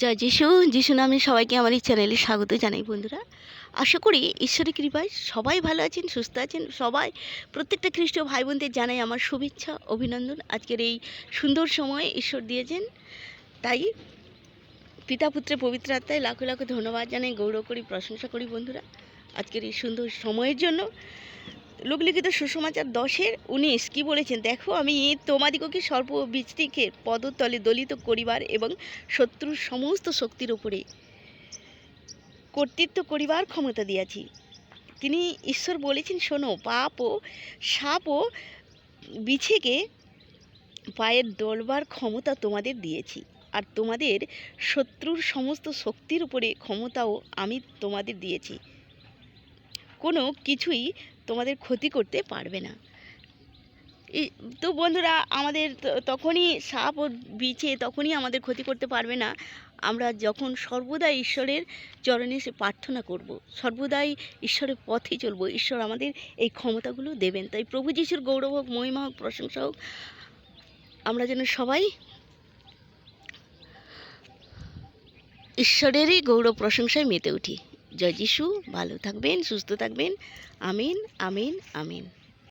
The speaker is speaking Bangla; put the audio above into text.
জয় যিশু। যিশু নামে সবাইকে আমার এই চ্যানেলে স্বাগত জানাই বন্ধুরা। আশা করি ঈশ্বরের কৃপায় সবাই ভালো আছেন, সুস্থ আছেন। সবাই প্রত্যেকটা খ্রিস্টীয় ভাই বোনদের জানাই আমার শুভেচ্ছা, অভিনন্দন। আজকের এই সুন্দর সময় ঈশ্বর দিয়েছেন, তাই পিতা পুত্রে পবিত্র আত্মায় লাখো লাখো ধন্যবাদ জানাই, গৌরব করি, প্রশংসা করি বন্ধুরা আজকের এই সুন্দর সময়ের জন্য। লোকলিখিত সুসমাচার 10:19 কি বলেছেন? দেখো, আমি তোমাদিগকে সর্ববিস্তিকের পদতলে দলিত করিবার এবং শত্রুর সমস্ত শক্তির উপরে কর্তৃত্ব করিবার ক্ষমতা দিয়াছি। তিনি ঈশ্বর বলেছেন, শোনো, পাপ ও সাপ ও বিছেকে পায়ের দলবার ক্ষমতা তোমাদের দিয়েছি, আর তোমাদের শত্রুর সমস্ত শক্তির উপরে ক্ষমতাও আমি তোমাদের দিয়েছি। কোনো কিছুই তোমাদের ক্ষতি করতে পারবে না। তো বন্ধুরা, আমাদের তখনই সাপ ও বিছে তখনই আমাদের ক্ষতি করতে পারবে না আমরা যখন সর্বদাই ঈশ্বরের চরণে এসে প্রার্থনা করব, সর্বদাই ঈশ্বরের পথে চলব। ঈশ্বর আমাদের এই ক্ষমতাগুলো দেবেন। তাই প্রভু যিশুর গৌরব হোক, মহিমা হোক, প্রশংসা হোক। আমরা যেন সবাই ঈশ্বরেরই গৌরব প্রশংসায় মেতে উঠি। জয় যিশু। ভালো থাকবেন, সুস্থ থাকবেন। আমিন, আমিন, আমিন।